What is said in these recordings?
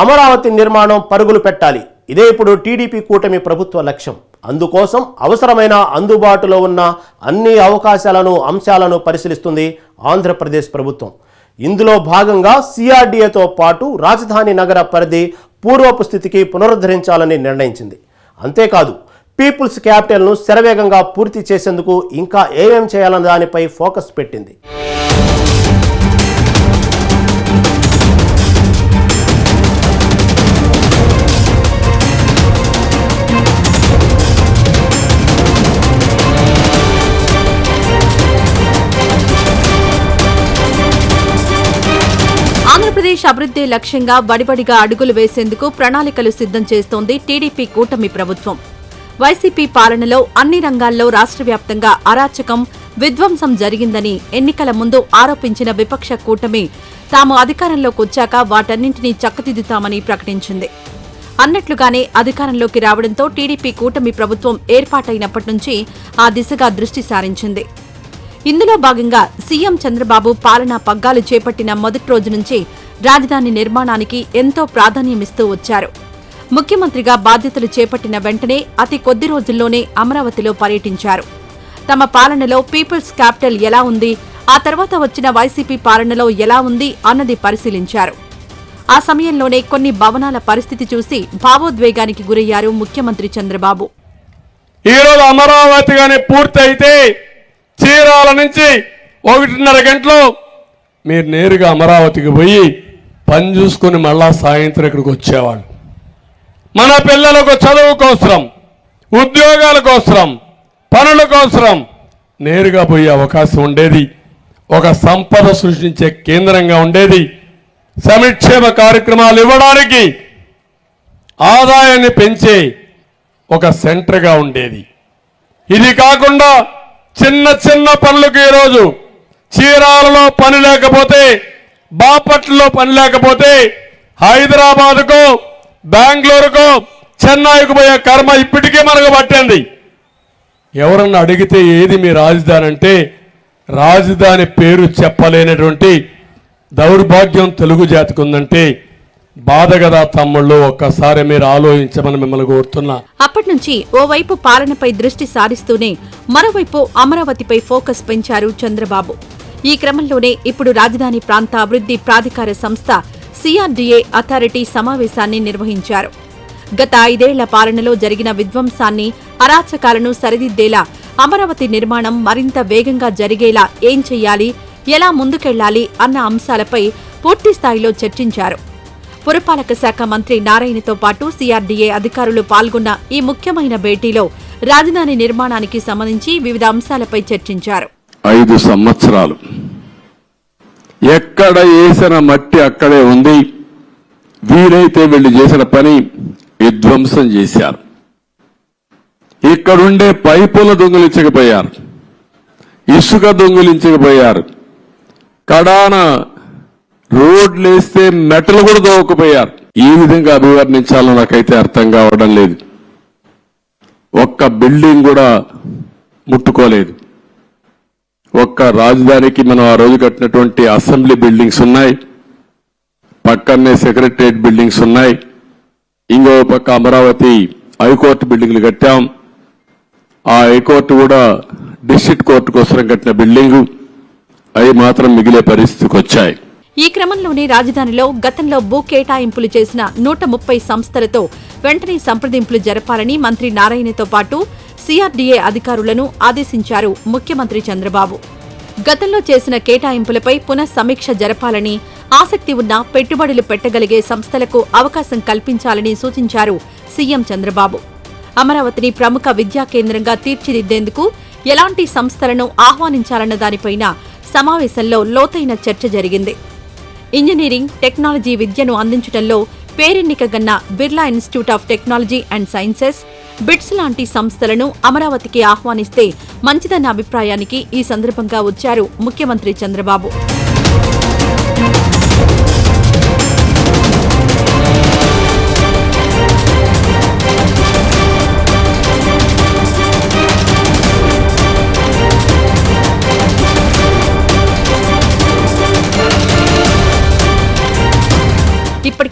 అమరావతి నిర్మాణం పరుగులు పెట్టాలి. ఇదే ఇప్పుడు టీడీపీ కూటమి ప్రభుత్వ లక్ష్యం. అందుకోసం అవసరమైన అందుబాటులో ఉన్న అన్ని అవకాశాలను అంశాలను పరిశీలిస్తుంది ఆంధ్రప్రదేశ్ ప్రభుత్వం. ఇందులో భాగంగా సిఆర్డీఏతో పాటు రాజధాని నగర పరిధి పూర్వపు స్థితికి పునరుద్ధరించాలని నిర్ణయించింది. అంతేకాదు పీపుల్స్ క్యాపిటల్ను శరవేగంగా పూర్తి చేసేందుకు ఇంకా ఏమేం చేయాలన్న దానిపై ఫోకస్ పెట్టింది. ఆంధ్రప్రదేశ్ అభివృద్ధి లక్ష్యంగా వడివడిగా అడుగులు వేసేందుకు ప్రణాళికలు సిద్ధం చేస్తోంది టీడీపీ కూటమి ప్రభుత్వం. వైసీపీ పాలనలో అన్ని రంగాల్లో రాష్ట్ర వ్యాప్తంగా అరాచకం, విధ్వంసం జరిగిందని ఎన్నికల ముందు ఆరోపించిన విపక్ష కూటమి తాము అధికారంలోకి వచ్చాక వాటన్నింటినీ చక్కదిద్దుతామని ప్రకటించింది. అన్నట్లుగానే అధికారంలోకి రావడంతో టీడీపీ కూటమి ప్రభుత్వం ఏర్పాటైనప్పటి నుంచి ఆ దిశగా దృష్టి సారించింది. ఇందులో భాగంగా సీఎం చంద్రబాబు పాలనా పగ్గాలు చేపట్టిన మొదటి రోజు నుంచి రాజధాని నిర్మాణానికి ఎంతో ప్రాధాన్యమిస్తూ వచ్చారు. ముఖ్యమంత్రిగా బాధ్యతలు చేపట్టిన వెంటనే అతి కొద్ది రోజుల్లోనే అమరావతిలో పర్యటించారు. తమ పాలనలో పీపుల్స్ క్యాపిటల్ ఎలా ఉంది, ఆ తర్వాత వచ్చిన వైసీపీ పాలనలో ఎలా ఉంది అన్నది పరిశీలించారు. ఆ సమయంలోనే కొన్ని భవనాల పరిస్థితి చూసి భావోద్వేగానికి గురయ్యారు ముఖ్యమంత్రి చంద్రబాబు. ఈరోజు అమరావతి గాని పూర్తయితే చీరాల నుంచి 1:30 గంటలు మీరు నేరుగా అమరావతికి పోయి పని చూసుకుని మళ్ళా సాయంత్రం ఇక్కడికి వచ్చేవాళ్ళు. మన పిల్లలకు చదువు కోసరం, ఉద్యోగాల కోసరం, పనుల కోసరం నేరుగా పోయే అవకాశం ఉండేది. ఒక సంపద సృష్టించే కేంద్రంగా ఉండేది. సంక్షేమ కార్యక్రమాలు ఇవ్వడానికి ఆదాయాన్ని పెంచే ఒక సెంటర్గా ఉండేది. ఇది కాకుండా చిన్న చిన్న పనులకు ఈరోజు చీరాలలో పని లేకపోతే, బాపట్లలో పని లేకపోతే హైదరాబాద్కు, బెంగళూరుకు, చెన్నైకు పోయే కర్మ ఇప్పటికే మనకు పట్టింది. ఎవరన్నా అడిగితే ఏది మీ రాజధాని అంటే రాజధాని పేరు చెప్పలేనటువంటి దౌర్భాగ్యం తెలుగు జాతికి ఉందంటే బాధ కదా తమ్ముళ్ళు. ఒక్కసారి మీరు ఆలోచించమని మిమ్మల్ని కోరుతున్నా. అప్పటి నుంచి ఓవైపు పాలనపై దృష్టి సారిస్తూనే మరోవైపు అమరావతిపై ఫోకస్ పెంచారు చంద్రబాబు. ఈ క్రమంలోనే ఇప్పుడు రాజధాని ప్రాంత అభివృద్ధి ప్రాధికార సంస్థ సిఆర్డీఏ అథారిటీ సమావేశాన్ని నిర్వహించారు. గత 5 ఏళ్ల పాలనలో జరిగిన విధ్వంసాన్ని, అరాచకాలను సరిదిద్దేలా అమరావతి నిర్మాణం మరింత వేగంగా జరిగేలా ఏం చెయ్యాలి, ఎలా ముందుకెళ్లాలి అన్న అంశాలపై పూర్తిస్థాయిలో చర్చించారు. పురపాలక శాఖ మంత్రి నారాయణతో పాటు సిఆర్డీఏ అధికారులు పాల్గొన్న ఈ ముఖ్యమైన భేటీలో రాజధాని నిర్మాణానికి సంబంధించి వివిధ అంశాలపై చర్చించారు. 5 సంవత్సరాలు ఎక్కడ వేసిన మట్టి అక్కడే ఉంది. వీరైతే వీళ్ళు చేసిన పని విధ్వంసం చేశారు. ఇక్కడుండే పైపులు దొంగిలించకపోయారు, ఇసుక దొంగిలించకపోయారు, కడాన రోడ్లు వేస్తే మెటలు కూడా దోవకపోయారు. ఈ విధంగా అభివర్ణించాలో నాకైతే అర్థం కావడం లేదు. ఒక్క బిల్డింగ్ కూడా ముట్టుకోలేదు. ఒక్క రాజధానికి మనం ఆ రోజు కట్టినటువంటి అసెంబ్లీ బిల్డింగ్స్ ఉన్నాయి, పక్కనే సెక్రటరియట్ బిల్డింగ్స్ ఉన్నాయి, ఇంకో పక్క అమరావతి హైకోర్టు బిల్డింగ్లు కట్టాం. ఆ హైకోర్టు కూడా డిస్ట్రిక్ట్ కోర్టు కోసం కట్టిన బిల్డింగు, అవి మాత్రం మిగిలే పరిస్థితికి వచ్చాయి. ఈ క్రమంలోనే రాజధానిలో గతంలో భూ కేటాయింపులు చేసిన 130 సంస్థలతో వెంటనే సంప్రదింపులు జరపాలని మంత్రి నారాయణతో పాటు సిఆర్డీఏ అధికారులను ఆదేశించారు ముఖ్యమంత్రి చంద్రబాబు. గతంలో చేసిన కేటాయింపులపై పునఃసమీక్ష జరపాలని, ఆసక్తి ఉన్న పెట్టుబడులు పెట్టగలిగే సంస్థలకు అవకాశం కల్పించాలని సూచించారు సీఎం చంద్రబాబు. అమరావతిని ప్రముఖ విద్యా కేంద్రంగా తీర్చిదిద్దేందుకు ఎలాంటి సంస్థలను ఆహ్వానించాలన్న దానిపైన సమావేశంలో లోతైన చర్చ జరిగింది. ఇంజనీరింగ్, టెక్నాలజీ విద్యను అందించడంలో పేరెన్నికగన్న Birla institute of technology and sciences, BITS లాంటి సంస్థలను అమరావతికి ఆహ్వానిస్తే మంచిదన్న అభిప్రాయానికి ఈ సందర్భంగా వచ్చారు ముఖ్యమంత్రి చంద్రబాబు.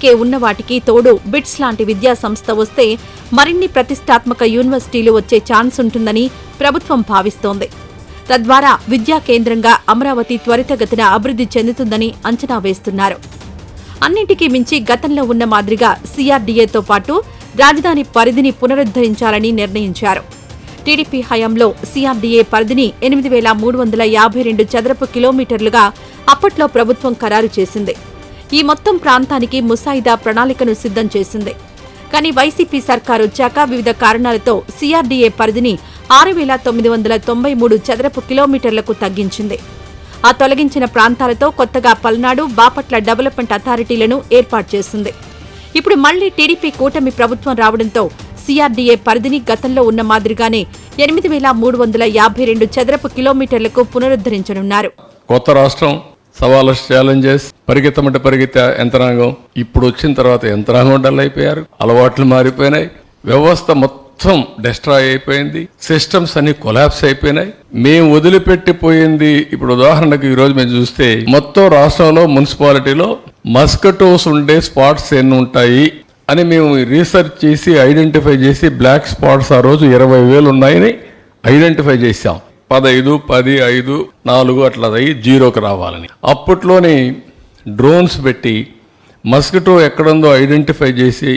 ఇప్పటికే ఉన్న వాటికి తోడు బిట్స్ లాంటి విద్యా సంస్థ వస్తే మరిన్ని ప్రతిష్టాత్మక యూనివర్సిటీలు వచ్చే ఛాన్స్ ఉంటుందని ప్రభుత్వం భావిస్తోంది. తద్వారా విద్యా కేంద్రంగా అమరావతి త్వరితగతిన అభివృద్ధి చెందుతుందని అంచనా వేస్తున్నారు. అన్నింటికీ మించి గతంలో ఉన్న మాదిరిగా సిఆర్డీఏతో పాటు రాజధాని పరిధిని పునరుద్ధరించాలని నిర్ణయించారు. టీడీపీ హయాంలో సిఆర్డీఏ పరిధిని 8,352 చదరపు కిలోమీటర్లుగా అప్పట్లో ప్రభుత్వం ఖరారు చేసింది. ఈ మొత్తం ప్రాంతానికి ముసాయిదా ప్రణాళికను సిద్ధం చేసింది. కానీ వైసీపీ సర్కారు వచ్చాక వివిధ కారణాలతో సిఆర్డీఏ పరిధిని 6,993 చదరపు కిలోమీటర్లకు తగ్గించింది. ఆ తొలగించిన ప్రాంతాలతో కొత్తగా పల్నాడు, బాపట్ల డెవలప్మెంట్ అథారిటీలను ఏర్పాటు చేసింది. ఇప్పుడు మళ్లీ టీడీపీ కూటమి ప్రభుత్వం రావడంతో సిఆర్డీఏ పరిధిని గతంలో ఉన్న మాదిరిగానే 8,352 చదరపు కిలోమీటర్లకు పునరుద్ధరించనున్నారు. కొత్త రాష్ట్రం, సవాళ్ళ ఛాలెంజెస్, పరిగెత్తమంటే పరిగెత్తే యంత్రాంగం. ఇప్పుడు వచ్చిన తర్వాత యంత్రాంగం డల్ అయిపోయారు, అలవాట్లు మారిపోయినాయి, వ్యవస్థ మొత్తం డిస్ట్రాయ్ అయిపోయింది, సిస్టమ్స్ అన్ని కొలాప్స్ అయిపోయినాయి. మేము వదిలిపెట్టిపోయింది ఇప్పుడు ఉదాహరణకు ఈ రోజు మేము చూస్తే మొత్తం రాష్ట్రంలో మున్సిపాలిటీలో మస్కిటోస్ ఉండే స్పాట్స్ ఎన్ని ఉంటాయి అని మేము రీసెర్చ్ చేసి ఐడెంటిఫై చేసి బ్లాక్ స్పాట్స్ ఆ రోజు 20,000 ఉన్నాయని ఐడెంటిఫై చేశాం. 15, 10, 5, 4 అట్లా అయ్యి 0కి రావాలని అప్పట్లోనే డ్రోన్స్ పెట్టి మస్కిటో ఎక్కడుందో ఐడెంటిఫై చేసి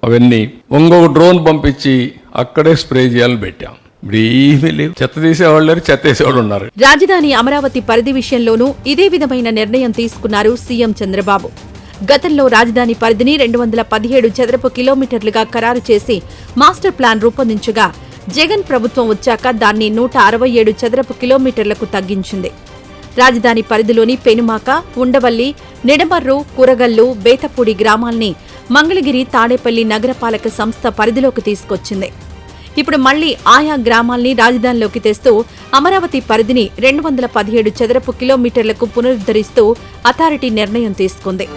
అవన్నీ ఇంకొక డ్రోన్ పంపించి అక్కడే స్ప్రే చేయాలని పెట్టాం. ఇప్పుడు ఏమీ లేవు, చెత్త తీసేవాళ్ళు లేరు, చెత్త వేసేవాళ్ళు ఉన్నారు. రాజధాని అమరావతి పరిధి విషయంలోనూ ఇదే విధమైన నిర్ణయం తీసుకున్నారు సీఎం చంద్రబాబు. గతంలో రాజధాని పరిధిని 217 చదరపు కిలోమీటర్లుగా ఖరారు చేసి మాస్టర్ ప్లాన్ రూపొందించగా జగన్ ప్రభుత్వం వచ్చాక దాన్ని 167 చదరపు కిలోమీటర్లకు తగ్గించింది. రాజధాని పరిధిలోని పెనుమాక, ఉండవల్లి, నిడమర్రు, కురగల్లు, బేతపూడి గ్రామాల్ని మంగళగిరి, తాడేపల్లి నగరపాలక సంస్థ పరిధిలోకి తీసుకొచ్చింది. ఇప్పుడు మళ్లీ ఆయా గ్రామాల్ని రాజధానిలోకి తెస్తూ అమరావతి పరిధిని 217 చదరపు కిలోమీటర్లకు పునరుద్ధరిస్తూ అథారిటీ నిర్ణయం తీసుకుంది.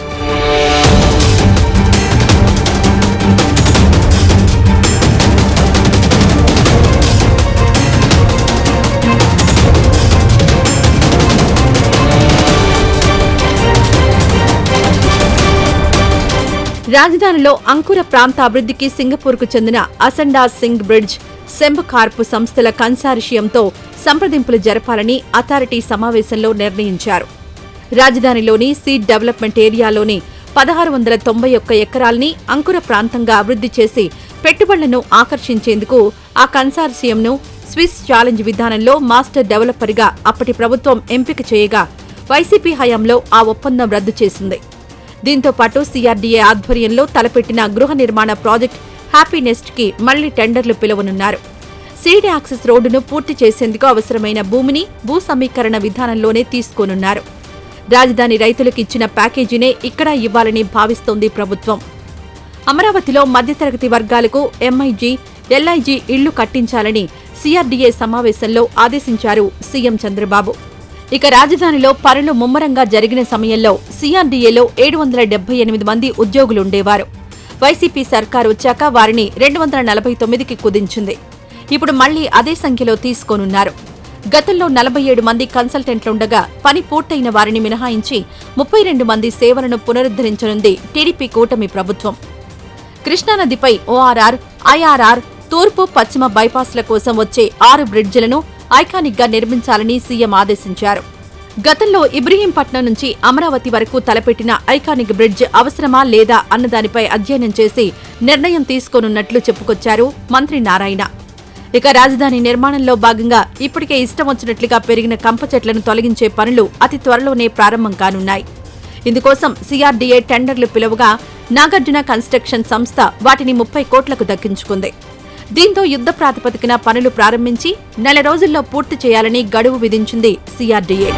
రాజధానిలో అంకుర ప్రాంత అభివృద్ధికి సింగపూర్కు చెందిన అసండా సింగ్ బ్రిడ్జ్, సెంబకార్పు సంస్థల కన్సార్షియంతో సంప్రదింపులు జరపాలని అథారిటీ సమావేశంలో నిర్ణయించారు. రాజధానిలోని సీడ్ డెవలప్మెంట్ ఏరియాలోని 1,691 ఎకరాల్ని అంకుర ప్రాంతంగా అభివృద్ధి చేసి పెట్టుబడులను ఆకర్షించేందుకు ఆ కన్సార్షియంను స్విస్ ఛాలెంజ్ విధానంలో మాస్టర్ డెవలపర్గా అప్పటి ప్రభుత్వం ఎంపిక చేయగా వైసీపీ హయాంలో ఆ ఒప్పందం రద్దు చేసింది. దీంతో పాటు సిఆర్డీఏ ఆధ్వర్యంలో తలపెట్టిన గృహ నిర్మాణ ప్రాజెక్ట్ హ్యాపీనెస్ట్ కి మళ్లీ టెండర్లు పిలువనున్నారు. సీడ్ యాక్సెస్ రోడ్డును పూర్తి చేసేందుకు అవసరమైన భూమిని భూ సమీకరణ విధానంలోనే తీసుకోనున్నారు. రాజధాని రైతులకు ఇచ్చిన ప్యాకేజీనే ఇక్కడ ఇవ్వాలని భావిస్తోంది ప్రభుత్వం. అమరావతిలో మధ్యతరగతి వర్గాలకు ఎంఐజీ, ఎల్ఐజీ ఇళ్లు కట్టించాలని సిఆర్డీఏ సమావేశంలో ఆదేశించారు సీఎం చంద్రబాబు. ఇక రాజధానిలో పనులు ముమ్మరంగా జరిగిన సమయంలో సిఆర్డీఏలో 778 మంది ఉద్యోగులుండేవారు. వైసీపీ సర్కారు వచ్చాక వారిని 249కి కుదించింది. ఇప్పుడు మళ్లీ అదే సంఖ్యలో తీసుకోనున్నారు. గతంలో 47 మంది కన్సల్టెంట్లుండగా పని పూర్తయిన వారిని మినహాయించి 32 మంది సేవలను పునరుద్ధరించనుంది టీడీపీ కూటమి ప్రభుత్వం. కృష్ణానదిపై ఓఆర్ఆర్, ఐఆర్ఆర్, తూర్పు పశ్చిమ బైపాస్ల కోసం వచ్చే 6 బ్రిడ్జిలను ఐకానిక్ గా నిర్మించాలని సీఎం ఆదేశించారు. గతంలో ఇబ్రహీంపట్నం నుంచి అమరావతి వరకు తలపెట్టిన ఐకానిక్ బ్రిడ్జ్ అవసరమా లేదా అన్నదానిపై అధ్యయనం చేసి నిర్ణయం తీసుకోనున్నట్లు చెప్పుకొచ్చారు మంత్రి నారాయణ. ఇక రాజధాని నిర్మాణంలో భాగంగా ఇప్పటికే ఇష్టం వచ్చినట్లుగా పెరిగిన కంప చెట్లను తొలగించే పనులు అతి త్వరలోనే ప్రారంభం కానున్నాయి. ఇందుకోసం సిఆర్డీఏ టెండర్లు పిలువగా నాగార్జున కన్స్ట్రక్షన్ సంస్థ వాటిని 30 కోట్లకు దక్కించుకుంది. దీంతో యుద్ధ ప్రాతిపదికన పనులు ప్రారంభించి నెల రోజుల్లో పూర్తి చేయాలని గడువు విధించింది సిఆర్డీఏ.